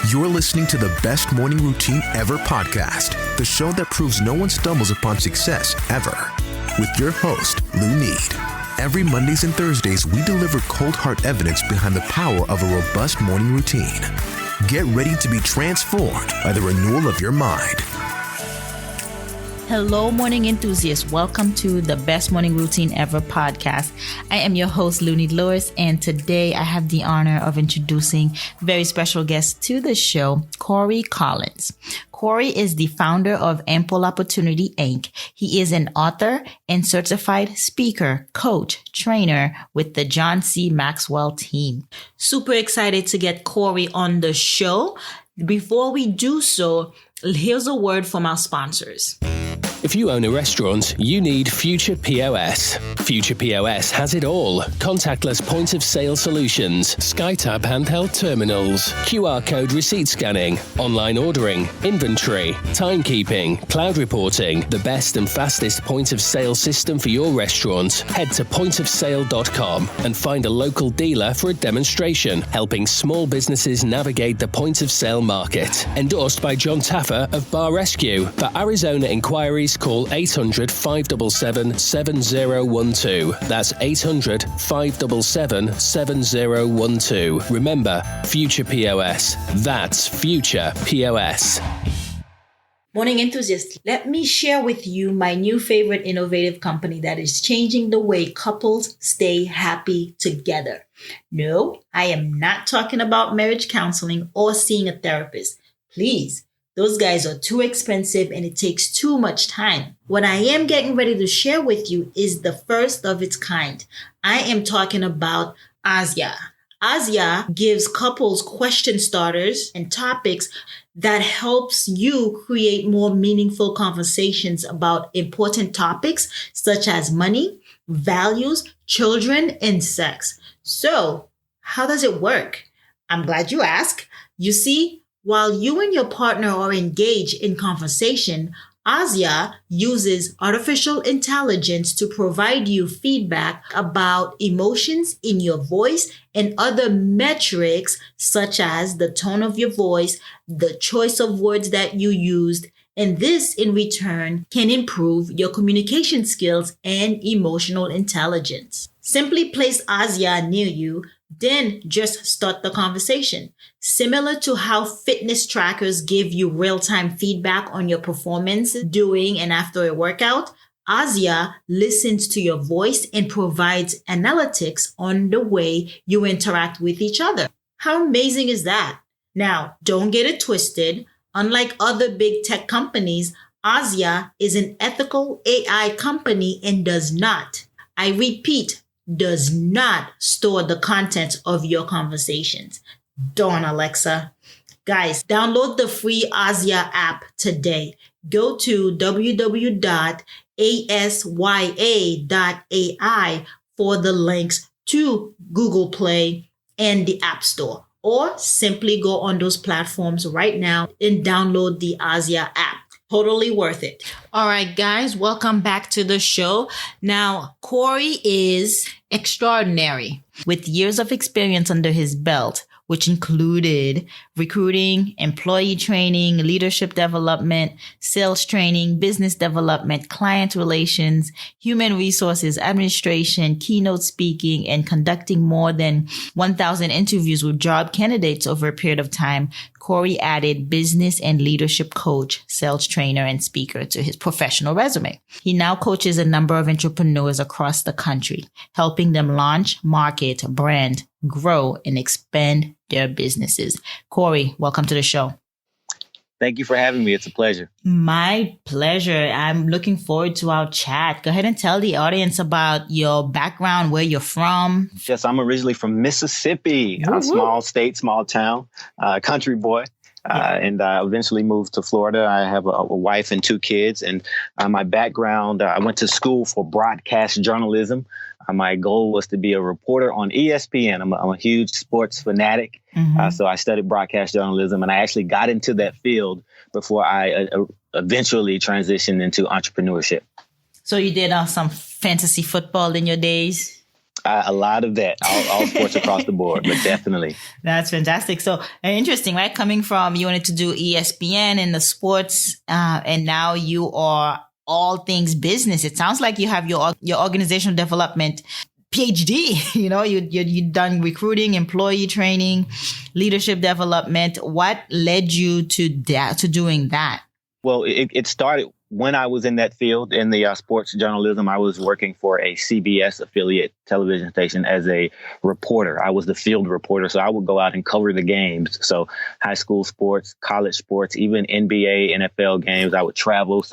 You're listening to the Best Morning Routine Ever podcast, the show that proves no one stumbles upon success ever. With your host, Lou Need. Every Mondays and Thursdays, we deliver cold hard evidence behind the power of a robust morning routine. Get ready to be transformed by the renewal of your mind. Hello, morning enthusiasts. Welcome to the Best Morning Routine Ever podcast. I am your host, Looney Lewis, and today I have the honor of introducing a very special guest to the show, Cory Collins. Cory is the founder of Ample Opportunity, Inc. He is an author and certified speaker, coach, trainer with the John C. Maxwell team. Super excited to get Cory on the show. Before we do so, here's a word from our sponsors. If you own a restaurant, you need Future POS. Future POS has it all. Contactless point-of-sale solutions, SkyTab handheld terminals, QR code receipt scanning, online ordering, inventory, timekeeping, cloud reporting, the best and fastest point-of-sale system for your restaurant. Head to pointofsale.com and find a local dealer for a demonstration, helping small businesses navigate the point-of-sale market. Endorsed by John Taffer of Bar Rescue. For Arizona inquiries, call 800-577-7012. That's 800-577-7012. Remember, Future POS. That's Future POS. Morning enthusiasts, let me share with you my new favorite innovative company that is changing the way couples stay happy together. No, I am not talking about marriage counseling or seeing a therapist. Please. Those guys are too expensive and it takes too much time. What I am getting ready to share with you is the first of its kind. I am talking about Asya. Asya gives couples question starters and topics that helps you create more meaningful conversations about important topics such as money, values, children, and sex. So, how does it work? I'm glad you asked. You see, while you and your partner are engaged in conversation, Asya uses artificial intelligence to provide you feedback about emotions in your voice and other metrics such as the tone of your voice, the choice of words that you used, and this in return can improve your communication skills and emotional intelligence. Simply place Asya near you, then just start the conversation. Similar to how fitness trackers give you real-time feedback on your performance during and after a workout, Asya listens to your voice and provides analytics on the way you interact with each other. How amazing is that? Now, don't get it twisted. Unlike other big tech companies, Asya is an ethical AI company and does not, I repeat, does not store the contents of your conversations. Darn Alexa. Guys, download the free Asya app today. Go to www.asya.ai for the links to Google Play and the App Store. Or simply go on those platforms right now and download the Asya app. Totally worth it. All right, guys, welcome back to the show. Now, Cory is extraordinary with years of experience under his belt, which included recruiting, employee training, leadership development, sales training, business development, client relations, human resources, administration, keynote speaking, and conducting more than 1,000 interviews with job candidates over a period of time. Cory added business and leadership coach, sales trainer, and speaker to his professional resume. He now coaches a number of entrepreneurs across the country, helping them launch, market, brand, grow, and expand their businesses. Cory, welcome to the show. Thank you for having me. It's a pleasure. My pleasure. I'm looking forward to our chat. Go ahead and tell the audience about your background, where you're from. Yes, I'm originally from Mississippi, a small state, small town, country boy. And I eventually moved to Florida. I have a wife and two kids. And my background, I went to school for broadcast journalism. My goal was to be a reporter on ESPN. I'm a huge sports fanatic. So I studied broadcast journalism, and I actually got into that field before I eventually transitioned into entrepreneurship. So you did some fantasy football in your days? A lot of that, all sports across the board, but definitely. That's fantastic. So interesting, right? Coming from, you wanted to do ESPN and the sports, and now you are all things business. It sounds like you have your organizational development PhD. You've done recruiting, employee training, leadership development. What led you to doing that? Well, it started when I was in that field in the sports journalism. I was working for a CBS affiliate television station as a reporter. I was the field reporter, so I would go out and cover the games. So high school sports, college sports, even NBA, NFL games. I would travel.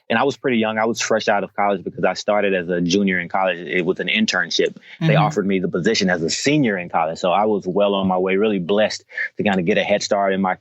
And I was pretty young. I was fresh out of college because I started as a junior in college. It was an internship. Mm-hmm. They offered me the position as a senior in college. So I was well on my way, really blessed to kind of get a head start in my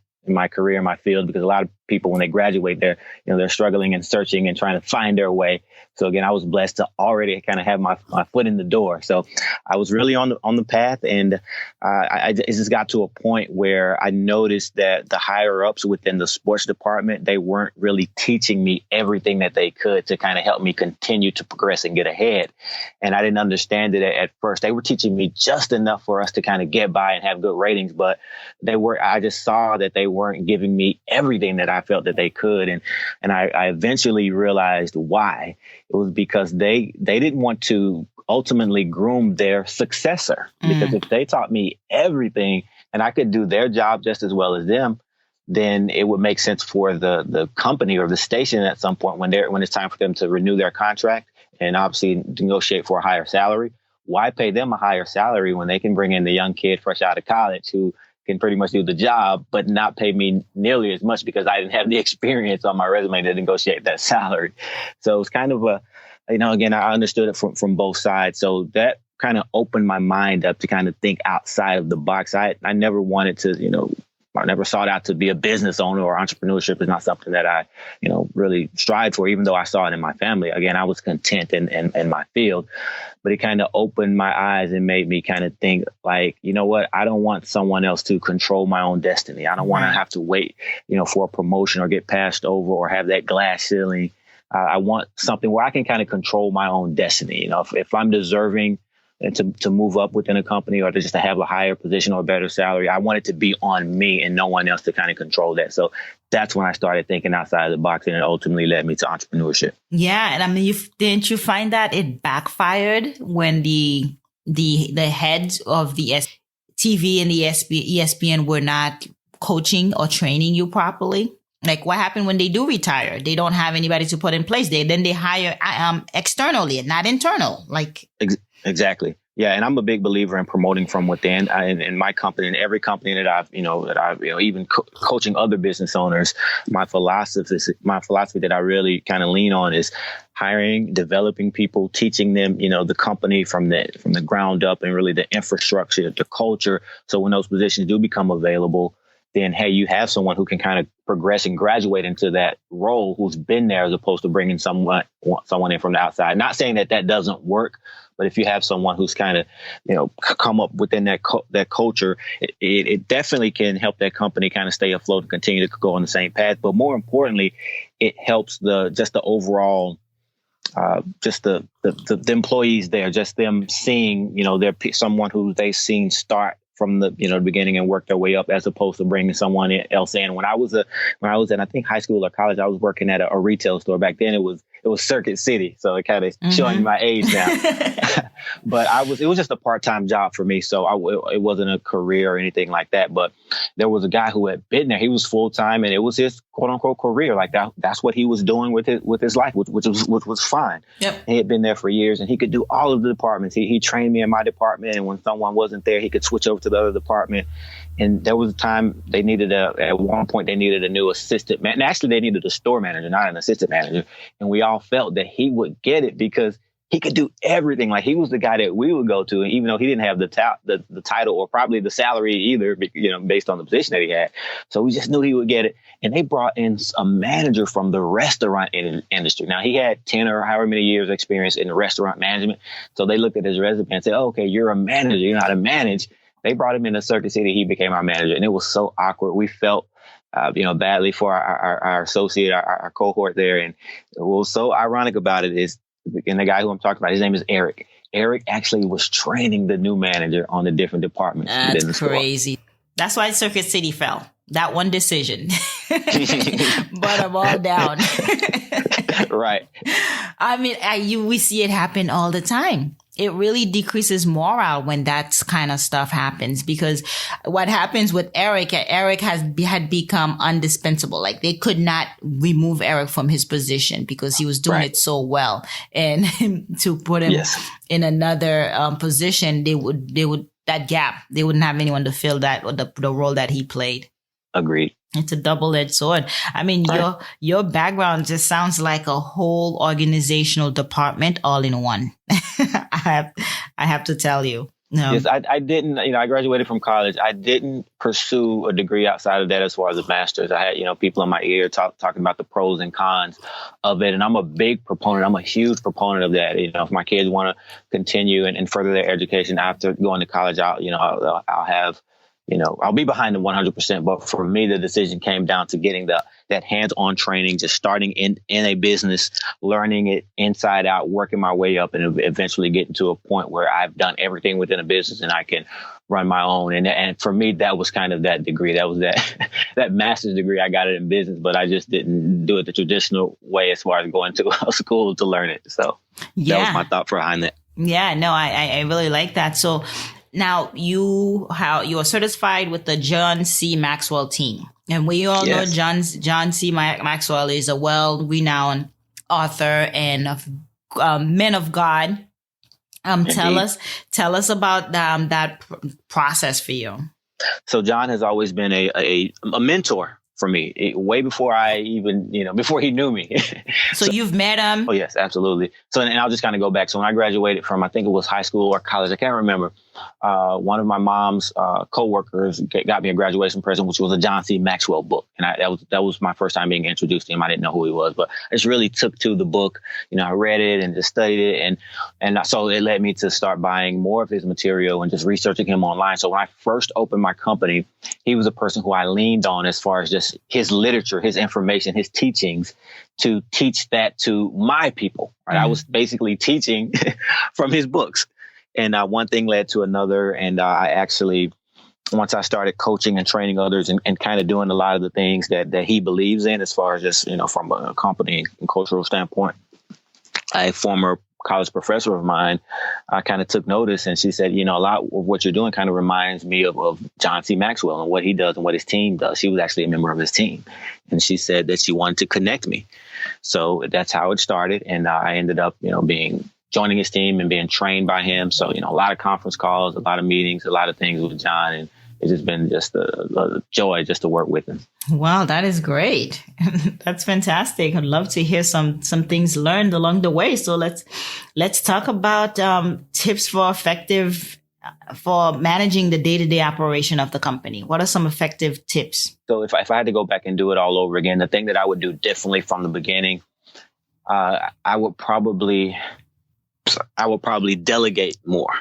career, in my field, because a lot of people, when they graduate, they're struggling and searching and trying to find their way. So again, I was blessed to already kind of have my foot in the door. So I was really on the path, and it just got to a point where I noticed that the higher ups within the sports department, they weren't really teaching me everything that they could to kind of help me continue to progress and get ahead. And I didn't understand it at first. They were teaching me just enough for us to kind of get by and have good ratings, but I just saw that they weren't giving me everything that I felt that they could. And I eventually realized why. It was because they didn't want to ultimately groom their successor. Because if they taught me everything and I could do their job just as well as them, then it would make sense for the company or the station at some point when it's time for them to renew their contract and obviously negotiate for a higher salary. Why pay them a higher salary when they can bring in the young kid fresh out of college who can pretty much do the job, but not pay me nearly as much because I didn't have the experience on my resume to negotiate that salary. So it's kind of again, I understood it from both sides. So that kind of opened my mind up to kind of think outside of the box. I never wanted to, I never sought out to be a business owner, or entrepreneurship is not something that I, really strived for, even though I saw it in my family. Again, I was content in my field, but it kind of opened my eyes and made me kind of think like, you know what, I don't want someone else to control my own destiny. I don't want to have to wait, for a promotion or get passed over or have that glass ceiling. I want something where I can kind of control my own destiny. If I'm deserving and to move up within a company or to have a higher position or a better salary, I want it to be on me and no one else to kind of control that. So that's when I started thinking outside of the box, and it ultimately led me to entrepreneurship. Yeah. And I mean, didn't you find that it backfired when the heads of the TV and the ESPN were not coaching or training you properly? Like, what happened when they do retire? They don't have anybody to put in place. Then they hire externally and not internal. Exactly. Yeah. And I'm a big believer in promoting from within. In my company and every company that I've even coaching other business owners, my philosophy that I really kind of lean on is hiring, developing people, teaching them, the company from the ground up, and really the infrastructure, the culture. So when those positions do become available, then, hey, you have someone who can kind of progress and graduate into that role who's been there, as opposed to bringing someone in from the outside. Not saying that doesn't work, but if you have someone who's kind of, come up within that culture, it definitely can help that company kind of stay afloat and continue to go on the same path. But more importantly, it helps the overall, the employees there, just them seeing, they're someone who they've seen start from the beginning and work their way up, as opposed to bringing someone else in. When I was in, I think, high school or college, I was working at a retail store. Back then it was Circuit City, so it kind of showing my age now. But it was just a part-time job for me, so it wasn't a career or anything like that. But there was a guy who had been there. He was full-time, and it was his quote-unquote career. Like that's what he was doing with his life, which was fine. Yep. He had been there for years, and he could do all of the departments. He trained me in my department, and when someone wasn't there, he could switch over to the other department. And there was a time at one point they needed a new assistant man. And actually, they needed a store manager, not an assistant manager. And we all felt that he would get it because he could do everything. Like, he was the guy that we would go to, and even though he didn't have the title or probably the salary either, based on the position that he had. So we just knew he would get it. And they brought in a manager from the restaurant industry. Now, he had 10 or however many years experience in the restaurant management. So they looked at his resume and said, oh, okay, you're a manager. You know how to manage. They brought him into Circuit City. He became our manager, and it was so awkward. We felt, badly for our associate, our cohort there. And what was so ironic about it is, and the guy who I'm talking about, his name is Eric. Eric actually was training the new manager on the different departments. That's crazy. That's why Circuit City fell. That one decision. But I'm all down. Right. I mean, we see it happen all the time. It really decreases morale when that kind of stuff happens, because what happens with Eric had become indispensable. Like, they could not remove Eric from his position because he was doing it so well. And to put him in another position, they would that gap, they wouldn't have anyone to fill that, or the role that he played. Agreed. It's a double-edged sword. I mean, your background just sounds like a whole organizational department all in one. I have to tell you. Yes, I didn't, I graduated from college. I didn't pursue a degree outside of that as far as a master's. I had, people in my ear talking about the pros and cons of it. And I'm a big proponent. I'm a huge proponent of that. If my kids want to continue and further their education after going to college, I'll have, I'll be behind them 100%. But for me, the decision came down to getting that hands-on training, just starting in a business, learning it inside out, working my way up, and eventually getting to a point where I've done everything within a business and I can run my own. And for me, that was kind of that degree. That was that master's degree. I got it in business, but I just didn't do it the traditional way as far as going to a school to learn it. So that was my thought behind that. Yeah, no, I really like that. So now you are certified with the John C. Maxwell team. And we all know John C. Maxwell is a well-renowned author and man of God. Tell us about that process for you. So John has always been a mentor for me, way before I even, before he knew me. So you've met him? Oh, yes, absolutely. So, and I'll just kind of go back. So when I graduated from, I think it was high school or college, I can't remember. One of my mom's coworkers got me a graduation present, which was a John C. Maxwell book. And that was my first time being introduced to him. I didn't know who he was, but I just really took to the book. I read it and just studied it. And so it led me to start buying more of his material and just researching him online. So when I first opened my company, he was a person who I leaned on as far as just his literature, his information, his teachings, to teach that to my people. Right? I was basically teaching from his books. And one thing led to another. And I actually, once I started coaching and training others and kind of doing a lot of the things that he believes in, as far as just, from a company and cultural standpoint, a former college professor of mine kind of took notice, and she said, a lot of what you're doing kind of reminds me of John C. Maxwell and what he does and what his team does. She was actually a member of his team, and she said that she wanted to connect me. So that's how it started. And I ended up, joining his team and being trained by him. So, a lot of conference calls, a lot of meetings, a lot of things with John. And it's just been just a joy just to work with him. Wow, that is great. That's fantastic. I'd love to hear some things learned along the way. So let's talk about tips for managing the day-to-day operation of the company. What are some effective tips? So if I had to go back and do it all over again, the thing that I would do differently from the beginning, I would probably delegate more.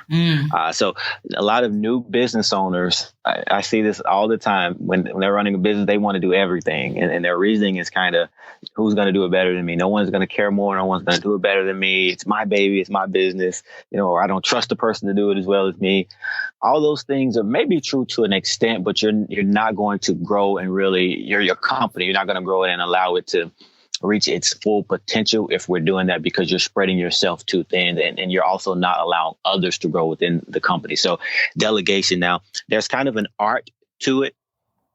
So a lot of new business owners, I see this all the time when they're running a business, they want to do everything. And their reasoning is kind of, who's going to do it better than me? No one's going to care more. No one's going to do it better than me. It's my baby. It's my business. Or I don't trust the person to do it as well as me. All those things are maybe true to an extent, but you're not going to grow and really, your company, you're not going to grow it and allow it to reach its full potential if we're doing that, because you're spreading yourself too thin, and you're also not allowing others to grow within the company. So delegation, now there's kind of an art to it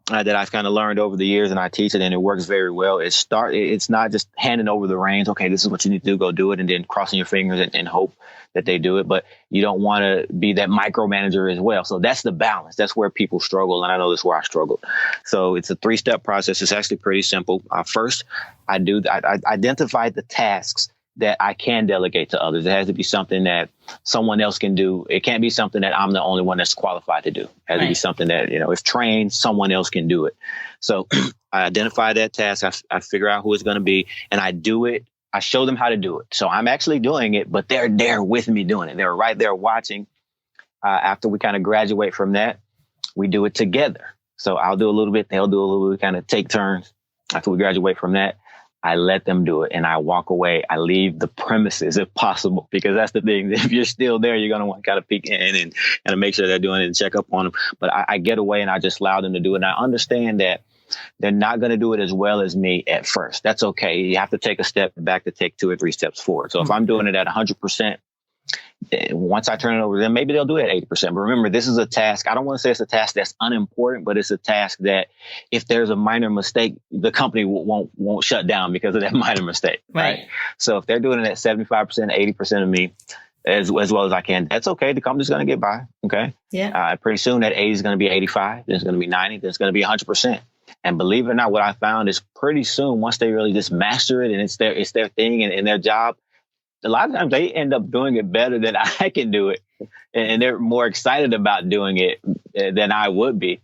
that I've kind of learned over the years, and I teach it, and it works very well. It's not just handing over the reins. Okay, this is what you need to do. Go do it. And then crossing your fingers and hope that they do it. But you don't want to be that micromanager as well. So that's the balance. That's where people struggle. And I know that's where I struggled. So it's a 3-step process. It's actually pretty simple. First, I identify the tasks that I can delegate to others. It has to be something that someone else can do. It can't be something that I'm the only one that's qualified to do. It has to be something that, if trained, someone else can do it. So I identify that task. I figure out who it's going to be, and I do it. I show them how to do it. So I'm actually doing it, but they're there with me doing it. They're right there watching. After we kind of graduate from that, we do it together. So I'll do a little bit. They'll do a little bit. We kind of take turns. After we graduate from that, I let them do it and I walk away. I leave the premises if possible, because that's the thing. If you're still there, you're going to want to kind of peek in and make sure they're doing it and check up on them. But I get away and I just allow them to do it. And I understand that they're not going to do it as well as me at first. That's okay. You have to take a step back to take 2 or 3 steps forward. So if I'm doing it at 100%, once I turn it over to them, maybe they'll do it at 80%. But remember, this is a task. I don't want to say it's a task that's unimportant, but it's a task that if there's a minor mistake, the company won't shut down because of that minor mistake. Right. So if they're doing it at 75%, 80% of me, as well as I can, that's okay. The company's going to get by. Okay. Yeah. Pretty soon that 80 is going to be 85. Then it's going to be 90. Then it's going to be 100%. And believe it or not, what I found is pretty soon, once they really just master it and it's their thing and their job, a lot of times they end up doing it better than I can do it. And they're more excited about doing it than I would be.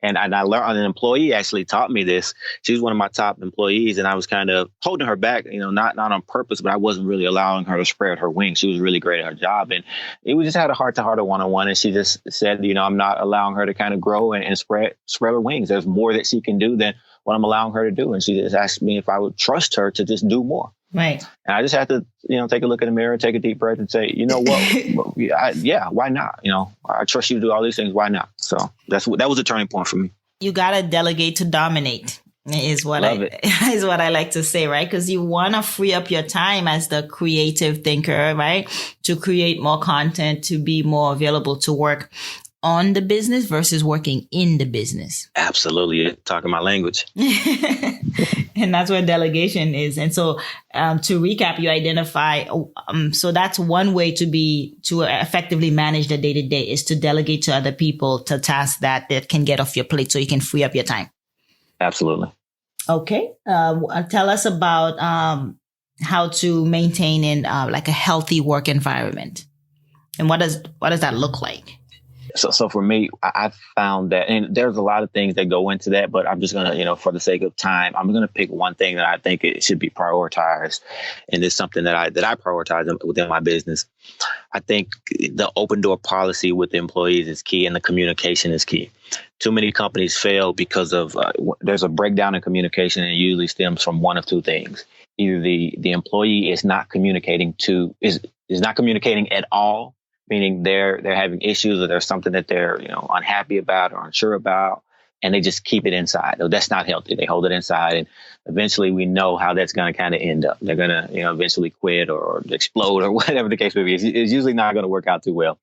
And I learned, an employee actually taught me this. She was one of my top employees, and I was kind of holding her back, not on purpose, but I wasn't really allowing her to spread her wings. She was really great at her job. And we just had a heart-to-heart, a one-on-one. And she just said, I'm not allowing her to kind of grow and spread her wings. There's more that she can do than what I'm allowing her to do. And she just asked me if I would trust her to just do more. Right. And I just had to, take a look in the mirror, take a deep breath and say, you know what? Yeah, why not? I trust you to do all these things. Why not? So that was a turning point for me. You got to delegate to dominate is what I like to say, right? Because you want to free up your time as the creative thinker, right? To create more content, to be more available to work on the business versus working in the business. Absolutely. You're talking my language. And that's where delegation is. And so to recap, you identify. So that's one way to effectively manage the day to day is to delegate to other people to tasks that can get off your plate so you can free up your time. Absolutely. Okay. Tell us about how to maintain like a healthy work environment. And what does that look like? So for me, I found that, and there's a lot of things that go into that, but I'm just going to, for the sake of time, I'm going to pick one thing that I think it should be prioritized. And it's something that I prioritize within my business. I think the open door policy with the employees is key, and the communication is key. Too many companies fail because of there's a breakdown in communication, and it usually stems from one of two things. Either the employee is not communicating is not communicating at all, meaning they're having issues or there's something that they're, unhappy about or unsure about, and they just keep it inside. No, that's not healthy. They hold it inside, and eventually we know how that's going to kind of end up. They're going to, eventually quit or explode or whatever the case may be. It's usually not going to work out too well.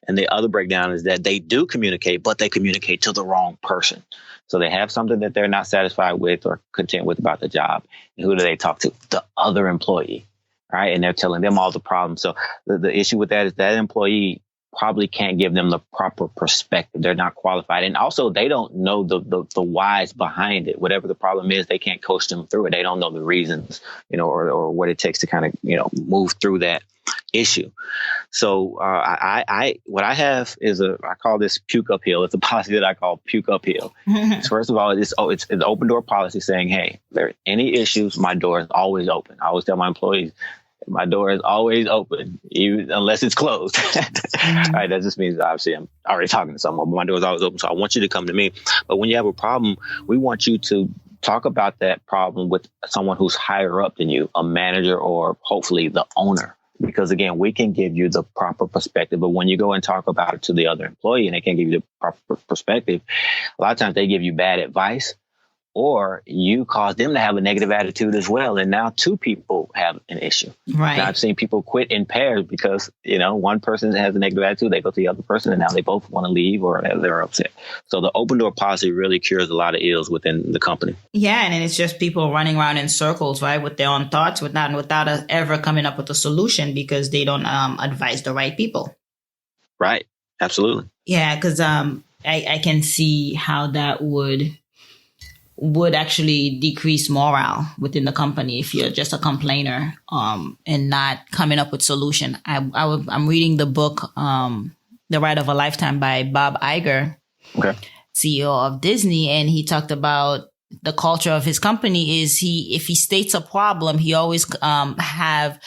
And the other breakdown is that they do communicate, but they communicate to the wrong person. So they have something that they're not satisfied with or content with about the job. And who do they talk to? The other employee. Right. And they're telling them all the problems. So the issue with that is that employee probably can't give them the proper perspective. They're not qualified. And also they don't know the whys behind it. Whatever the problem is, they can't coach them through it. They don't know the reasons, or what it takes to kind of, move through that issue. So what I have is I call this puke uphill. It's a policy that I call puke uphill. First of all, it's an open door policy saying, hey, if there are any issues, my door is always open. I always tell my employees, my door is always open, even unless it's closed. All right, that just means obviously I'm already talking to someone, but my door is always open. So I want you to come to me. But when you have a problem, we want you to talk about that problem with someone who's higher up than you, a manager or hopefully the owner. Because, again, we can give you the proper perspective. But when you go and talk about it to the other employee and they can't give you the proper perspective, a lot of times they give you bad advice, or you cause them to have a negative attitude as well. And now two people have an issue. Right. And I've seen people quit in pairs because, one person has a negative attitude. They go to the other person and now they both want to leave or they're upset. So the open door policy really cures a lot of ills within the company. Yeah. And it's just people running around in circles, right, with their own thoughts without ever coming up with a solution because they don't advise the right people. Right. Absolutely. Yeah. Because I can see how that would actually decrease morale within the company if you're just a complainer and not coming up with solution. I'm reading the book, The Ride of a Lifetime by Bob Iger, CEO of Disney, and he talked about the culture of his company is if he states a problem, he always have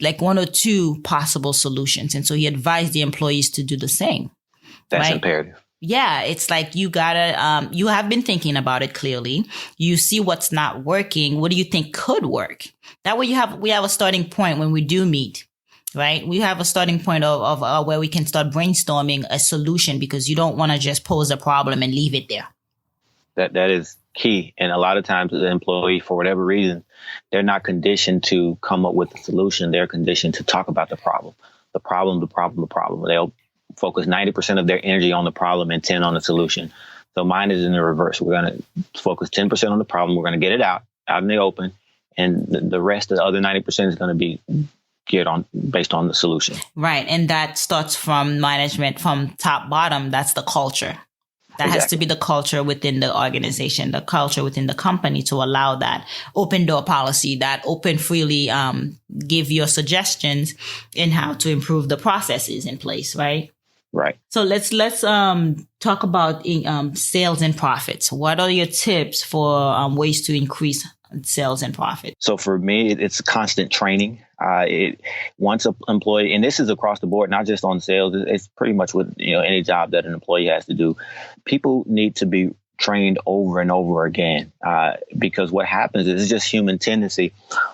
like one or two possible solutions. And so he advised the employees to do the same. That's right? imperative. yeah, it's like you gotta, you have been thinking about it clearly. You see what's not working. What do you think could work? That way we have a starting point when we do meet, right? We have a starting point of where we can start brainstorming a solution, because you don't want to just pose a problem and leave it there. That is key. And a lot of times the employee, for whatever reason, they're not conditioned to come up with a solution. They're conditioned to talk about the problem. They'll focus 90% of their energy on the problem and 10 on the solution. So mine is in the reverse. We're going to focus 10% on the problem. We're going to get it out in the open. And the rest of the other 90% is going to be based on the solution. Right. And that starts from management, from top bottom. That's the culture. That Exactly. has to be the culture within the organization, the culture within the company, to allow that open door policy, that open freely give your suggestions in how to improve the processes in place, right? Right. So let's talk about sales and profits. What are your tips for ways to increase sales and profit? So for me, it's constant training. Once an employee, and this is across the board, not just on sales, it's pretty much with any job that an employee has to do. People need to be trained over and over again, because what happens is it's just human tendency.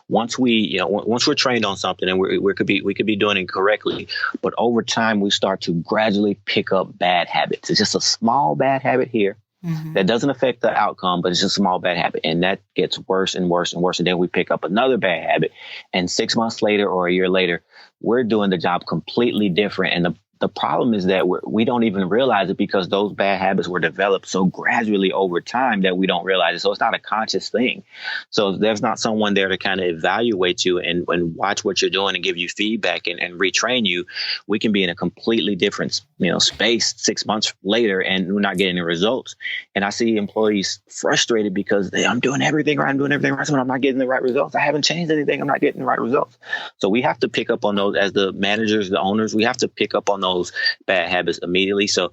Once we're trained on something, and we could be doing it correctly, but over time we start to gradually pick up bad habits. It's just a small bad habit here. Mm-hmm. That doesn't affect the outcome, but it's just a small bad habit. And that gets worse and worse and worse. And then we pick up another bad habit. And 6 months later or a year later, we're doing the job completely different. And the problem is that we don't even realize it, because those bad habits were developed so gradually over time that we don't realize it. So it's not a conscious thing. So there's not someone there to kind of evaluate you and watch what you're doing and give you feedback and retrain you. We can be in a completely different space 6 months later, and we're not getting the results. And I see employees frustrated because I'm doing everything right. So I'm not getting the right results. I haven't changed anything. I'm not getting the right results. So we have to pick up on those as the managers, the owners. We have to pick up on those bad habits immediately. So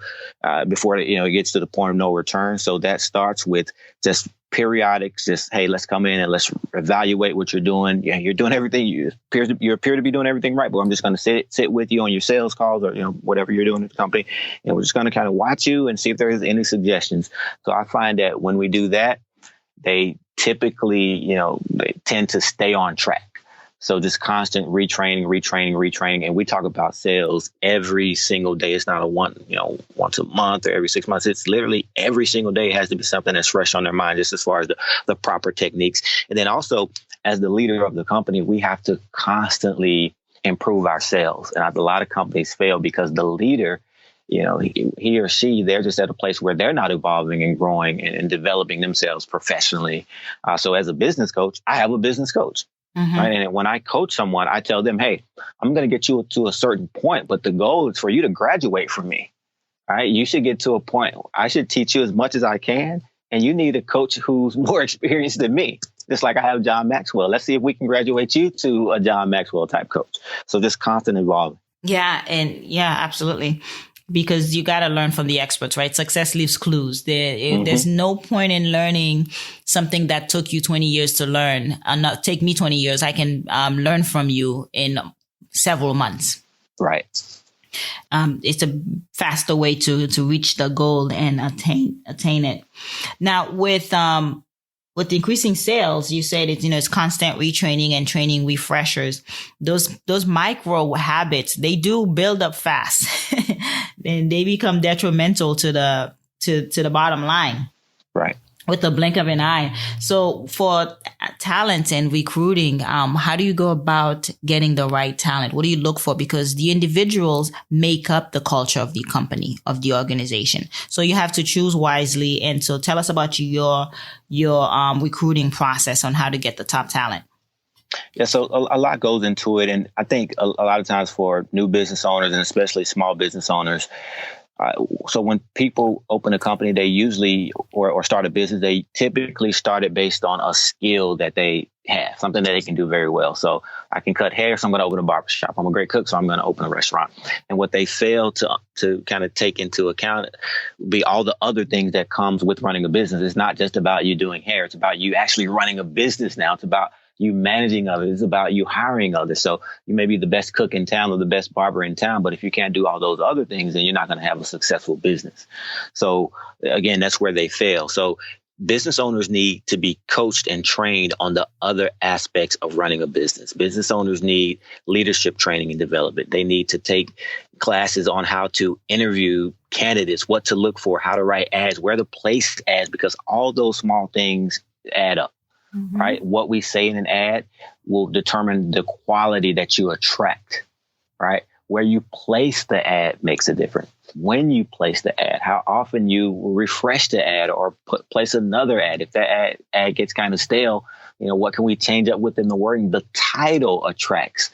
before it gets to the point of no return. So that starts with just periodic, hey, let's come in and let's evaluate what you're doing. Yeah, you're doing everything. You appear to be doing everything right, but I'm just going to sit with you on your sales calls or whatever you're doing at the company, and we're just going to kind of watch you and see if there's any suggestions. So I find that when we do that, they typically they tend to stay on track. So just constant retraining. And we talk about sales every single day. It's not once a month or every 6 months. It's literally every single day. It has to be something that's fresh on their mind, just as far as the proper techniques. And then also, as the leader of the company, we have to constantly improve our sales. And a lot of companies fail because the leader, he or she, they're just at a place where they're not evolving and growing and developing themselves professionally. So as a business coach, I have a business coach. Mm-hmm. Right. And when I coach someone, I tell them, hey, I'm going to get you to a certain point, but the goal is for you to graduate from me. All right. You should get to a point. I should teach you as much as I can. And you need a coach who's more experienced than me. Just like I have John Maxwell. Let's see if we can graduate you to a John Maxwell type coach. So just constant evolving. Yeah. And yeah, absolutely. Because you got to learn from the experts, right? Success leaves clues. There's no point in learning something that took you 20 years to learn. Not take me 20 years. I can learn from you in several months. Right. It's a faster way to reach the goal and attain it. Now, with increasing sales, you said it's constant retraining and training refreshers. Those micro habits, they do build up fast and they become detrimental to the bottom line. Right. With the blink of an eye. So for talent and recruiting, how do you go about getting the right talent? What do you look for? Because the individuals make up the culture of the company, of the organization. So you have to choose wisely. And so tell us about your recruiting process on how to get the top talent. Yeah, so a lot goes into it. And I think a lot of times for new business owners and especially small business owners, so when people open a company, they usually or start a business, they typically start it based on a skill that they have, something that they can do very well. So I can cut hair, so I'm going to open a barbershop. I'm a great cook, so I'm going to open a restaurant. And what they fail to kind of take into account be all the other things that comes with running a business. It's not just about you doing hair. It's about you actually running a business now. It's about you managing others. It's about you hiring others. So you may be the best cook in town or the best barber in town, but if you can't do all those other things, then you're not going to have a successful business. So again, that's where they fail. So business owners need to be coached and trained on the other aspects of running a business. Business owners need leadership training and development. They need to take classes on how to interview candidates, what to look for, how to write ads, where to place ads, because all those small things add up, right? What we say in an ad will determine the quality that you attract, right? Where you place the ad makes a difference. When you place the ad, how often you refresh the ad or place another ad. If that ad gets kind of stale, what can we change up within the wording? The title attracts.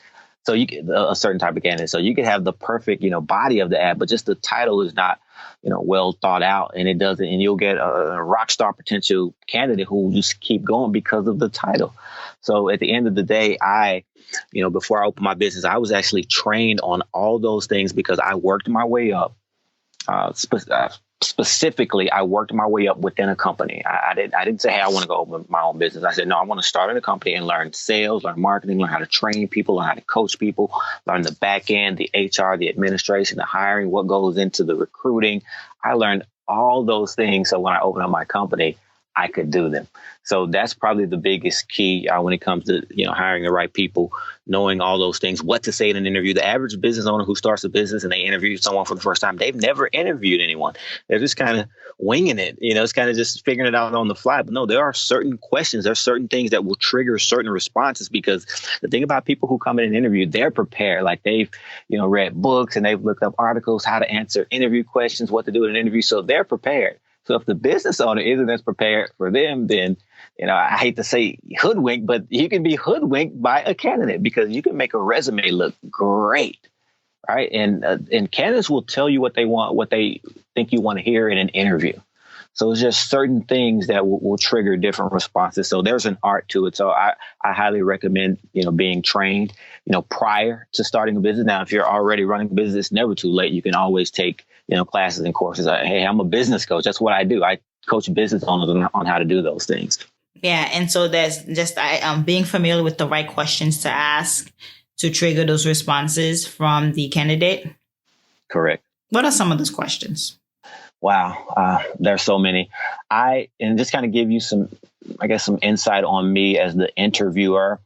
So you get a certain type of candidate. So you could have the perfect, body of the ad, but just the title is not, well thought out, and it doesn't, and you'll get a rock star potential candidate who will just keep going because of the title. So at the end of the day, before I opened my business, I was actually trained on all those things because I worked my way up. Specifically, I worked my way up within a company. I didn't say, hey, I want to go open my own business. I said, no, I want to start in a company and learn sales, learn marketing, learn how to train people, learn how to coach people, learn the back end, the HR, the administration, the hiring, what goes into the recruiting. I learned all those things. So when I opened up my company, I could do them. So that's probably the biggest key when it comes to, hiring the right people, knowing all those things, what to say in an interview. The average business owner who starts a business and they interview someone for the first time, they've never interviewed anyone. They're just kind of winging it. It's kind of just figuring it out on the fly. But no, there are certain questions. There are certain things that will trigger certain responses, because the thing about people who come in and interview, they're prepared. Like they've, read books and they've looked up articles, how to answer interview questions, what to do in an interview. So they're prepared. So if the business owner isn't as prepared for them, then, I hate to say hoodwinked, but you can be hoodwinked by a candidate, because you can make a resume look great, right? And candidates will tell you what they want, what they think you want to hear in an interview. So it's just certain things that will trigger different responses. So there's an art to it. So I highly recommend, being trained, prior to starting a business. Now, if you're already running a business, it's never too late. You can always take, classes and courses. Hey, I'm a business coach. That's what I do. I coach business owners on how to do those things. Yeah. And so there's just being familiar with the right questions to ask to trigger those responses from the candidate. Correct. What are some of those questions? Wow. There's so many. And just kind of give you some insight on me as the interviewer.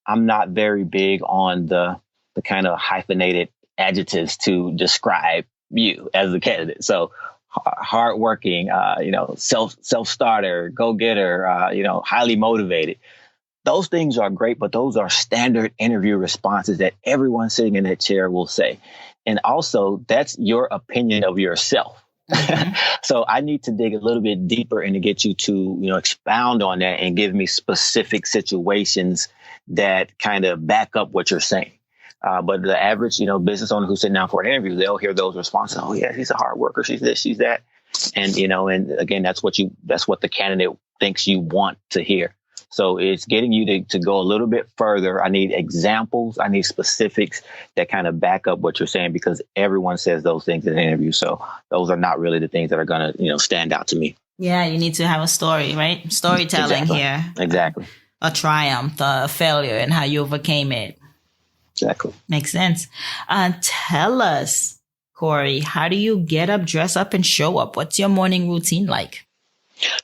I'm not very big on the kind of hyphenated adjectives to describe you as a candidate. So hardworking, self-starter, go-getter, highly motivated. Those things are great, but those are standard interview responses that everyone sitting in that chair will say. And also, that's your opinion of yourself. Mm-hmm. So I need to dig a little bit deeper and to get you to, expound on that and give me specific situations that kind of back up what you're saying. But the average, business owner who's sitting down for an interview, they'll hear those responses. Oh, yeah, he's a hard worker. She's this, she's that. And, and again, that's what the candidate thinks you want to hear. So it's getting you to go a little bit further. I need examples. I need specifics that kind of back up what you're saying, because everyone says those things in an interview. So those are not really the things that are going to, stand out to me. Yeah, you need to have a story, right? Storytelling here. Exactly. A triumph, a failure, and how you overcame it. Exactly. Makes sense. Tell us, Cory, how do you get up, dress up, and show up? What's your morning routine like?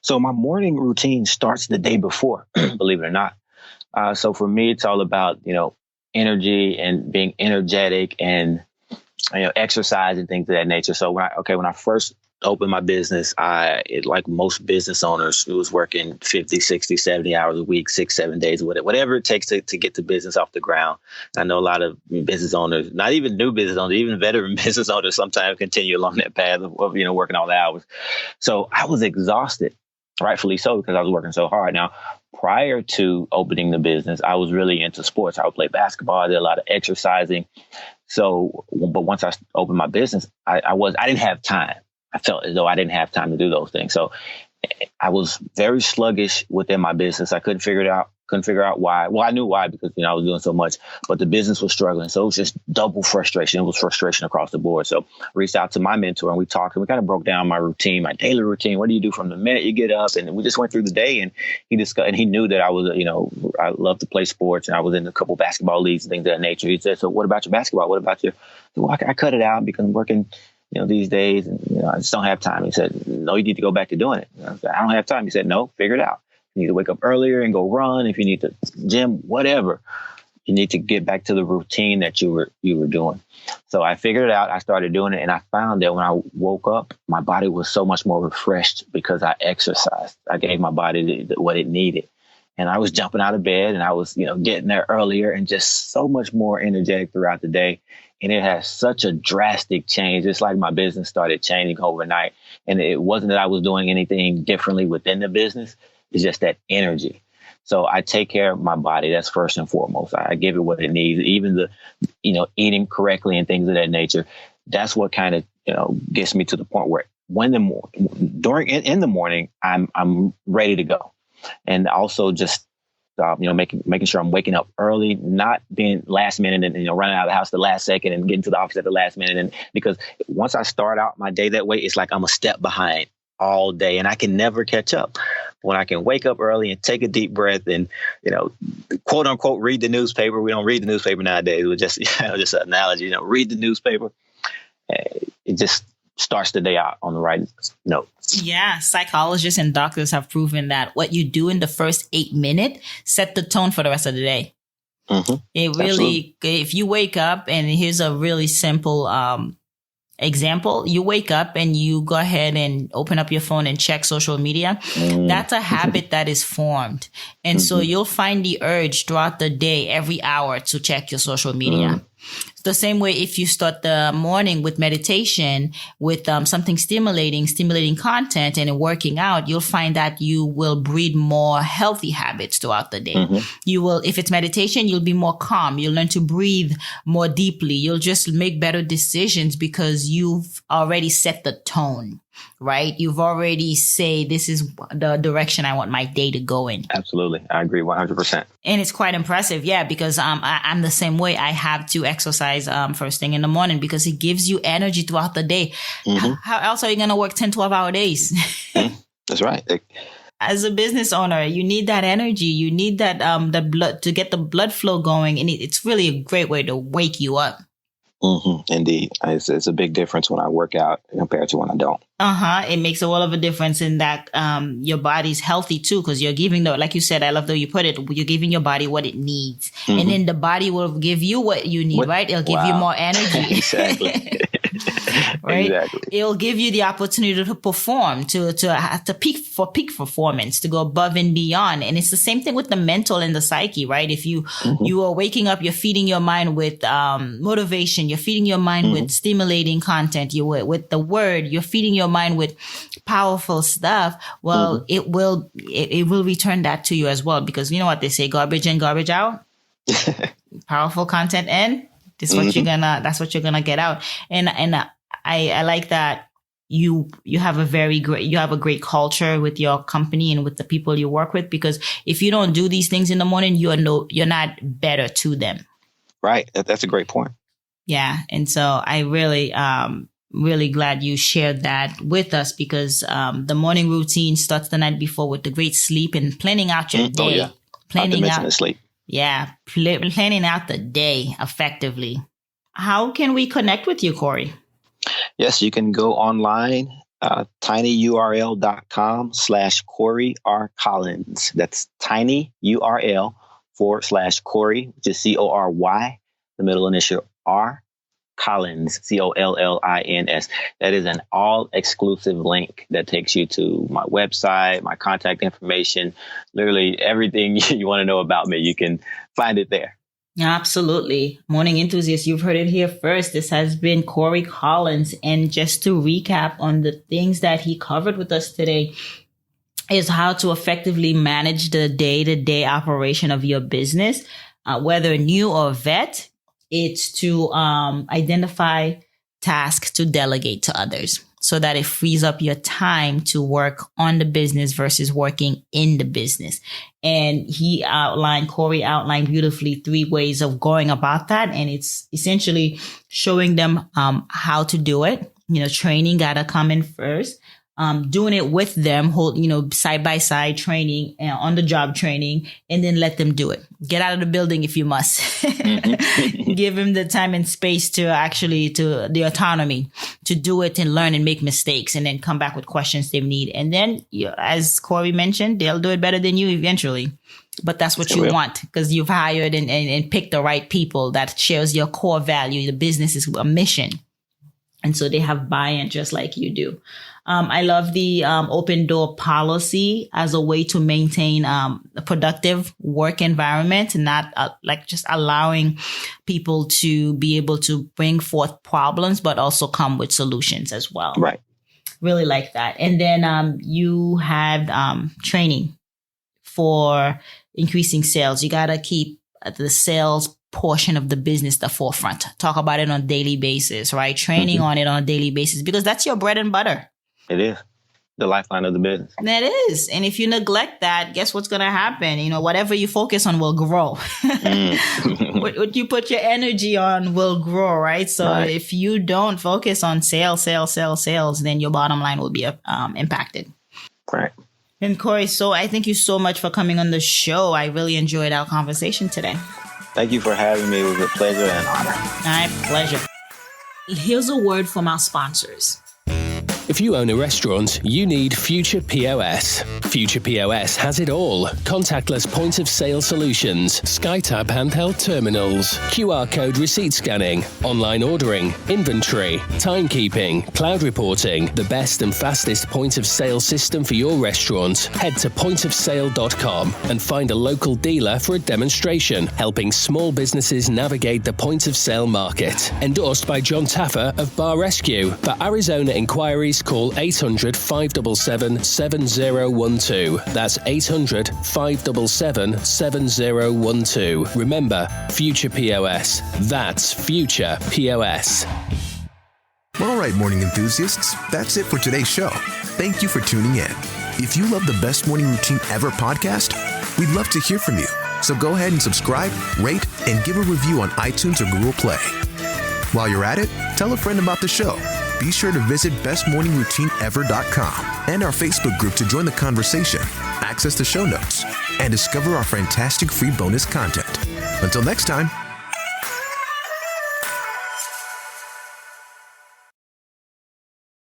So my morning routine starts the day before, believe it or not. So for me, it's all about, energy and being energetic and, exercise and things of that nature. So when I first opened my business, like most business owners, it was working 50, 60, 70 hours a week, 6, 7 days, whatever it takes to get the business off the ground. I know a lot of business owners, not even new business owners, even veteran business owners sometimes continue along that path of working all the hours. So I was exhausted, rightfully so, because I was working so hard. Now, prior to opening the business, I was really into sports. I would play basketball. I did a lot of exercising. So, but once I opened my business, I didn't have time. I felt as though I didn't have time to do those things. So I was very sluggish within my business. I couldn't figure it out Couldn't figure out why. Well, I knew why because, I was doing so much, but the business was struggling. So it was just double frustration. It was frustration across the board. So I reached out to my mentor and we talked and we kind of broke down my routine, my daily routine. What do you do from the minute you get up? And we just went through the day and he discussed, and he knew that I was, I love to play sports and I was in a couple basketball leagues and things of that nature. He said, so what about your basketball? What about your, well, I cut it out because I'm working, these days and, I just don't have time. He said, no, you need to go back to doing it. I said, I don't have time. He said, no, figure it out. You need to wake up earlier and go run. If you need to gym, whatever, you need to get back to the routine that you were doing. So I figured it out. I started doing it. And I found that when I woke up, my body was so much more refreshed because I exercised. I gave my body what it needed. And I was jumping out of bed and I was, getting there earlier and just so much more energetic throughout the day. And it has such a drastic change. It's like my business started changing overnight. And it wasn't that I was doing anything differently within the business. It's just that energy. So I take care of my body. That's first and foremost. I give it what it needs. Even the, eating correctly and things of that nature. That's what kind of, gets me to the point where in the morning, I'm ready to go. And also just, making sure I'm waking up early, not being last minute and, running out of the house the last second and getting to the office at the last minute. And because once I start out my day that way, it's like I'm a step behind all day and I can never catch up. When I can wake up early and take a deep breath and, quote unquote, read the newspaper. We don't read the newspaper nowadays. We're just, just an analogy, read the newspaper. It just starts the day out on the right note. Yeah. Psychologists and doctors have proven that what you do in the first 8 minutes set the tone for the rest of the day. Mm-hmm. It really, absolutely. If you wake up and here's a really simple, example, you wake up and you go ahead and open up your phone and check social media. That's a habit that is formed. And so you'll find the urge throughout the day, every hour to check your social media. The same way if you start the morning with meditation, with something stimulating content and working out, you'll find that you will breed more healthy habits throughout the day. You will, if it's meditation, you'll be more calm. You'll learn to breathe more deeply. You'll just make better decisions because you've already set the tone, right? You've already say, this is the direction I want my day to go in. Absolutely. I agree 100%. And it's quite impressive. Yeah. Because, I'm the same way. I have to exercise, first thing in the morning because it gives you energy throughout the day. How else are you going to work 10, 12-hour days? That's right. As a business owner, you need that energy. You need that, the blood to get the blood flow going. And it's really a great way to wake you up. Indeed. It's a big difference when I work out compared to when I don't. It makes a world of a difference in that your body's healthy too, because you're giving like you said, I love the way you put it, you're giving your body what it needs. And then the body will give you what you need, right? It'll give you more energy. Exactly. Right? Exactly. It'll give you the opportunity to perform, to peak performance, to go above and beyond. And it's the same thing with the mental and the psyche, right? If you are waking up, you're feeding your mind with motivation, you're feeding your mind with stimulating content, with the word, you're feeding your mind with powerful stuff. Well, it will return that to you as well, because you know what they say, garbage in, garbage out. Powerful content in. This is what that's what you're gonna get out. And I like that you have a great culture with your company and with the people you work with, because if you don't do these things in the morning, you're not better to them. Right. That's a great point. Yeah. And so I really glad you shared that with us, because the morning routine starts the night before with the great sleep and planning out your day. Oh, yeah. Planning out sleep. Yeah, planning out the day effectively. How can we connect with you, Cory? Yes, you can go online, tinyurl.com/Cory R. Collins. That's tinyurl/Cory, which is CORY, the middle initial R, Collins, COLLINS. That is an all-exclusive link that takes you to my website, my contact information, literally everything you want to know about me. You can find it there. Absolutely. Morning enthusiasts, you've heard it here first. This has been Cory Collins. And just to recap on the things that he covered with us today is how to effectively manage the day-to-day operation of your business, whether new or vet. It's to identify tasks to delegate to others. so that it frees up your time to work on the business versus working in the business. And Cory outlined beautifully 3 ways of going about that. And it's essentially showing them how to do it. Training gotta come in first. Doing it with them, side by side training, on the job training, and then let them do it. Get out of the building if you must. Give them the time and space to the autonomy to do it and learn and make mistakes, and then come back with questions they need. And then, as Cory mentioned, they'll do it better than you eventually. But that's what you want, because you've hired and picked the right people that shares your core value. The business is a mission. And so they have buy-in just like you do. I love the open door policy as a way to maintain a productive work environment, and not just allowing people to be able to bring forth problems, but also come with solutions as well. Right. Really like that. And then you have training for increasing sales. You got to keep the sales portion of the business the forefront. Talk about it on a daily basis, right? Training on it on a daily basis, because that's your bread and butter. It is the lifeline of the business. That is. And if you neglect that, guess what's going to happen? Whatever you focus on will grow. What you put your energy on will grow, right? So if you don't focus on sales, then your bottom line will be impacted. Right. And Cory, so I thank you so much for coming on the show. I really enjoyed our conversation today. Thank you for having me. It was a pleasure and honor. My pleasure. Here's a word from our sponsors. If you own a restaurant, you need Future POS. Future POS has it all. Contactless point-of-sale solutions, SkyTab handheld terminals, QR code receipt scanning, online ordering, inventory, timekeeping, cloud reporting, the best and fastest point-of-sale system for your restaurant. Head to pointofsale.com and find a local dealer for a demonstration, helping small businesses navigate the point-of-sale market. Endorsed by John Taffer of Bar Rescue. For Arizona inquiries, call 800-577-7012. That's 800-577-7012. Remember, Future POS. That's Future POS. All right, morning enthusiasts, that's it for today's show. Thank you for tuning in. If you love the Best Morning Routine Ever podcast, we'd love to hear from you. So go ahead and subscribe, rate, and give a review on iTunes or Google Play. While you're at it, tell a friend about the show. Be sure to visit bestmorningroutineever.com and our Facebook group to join the conversation, access the show notes, and discover our fantastic free bonus content. Until next time,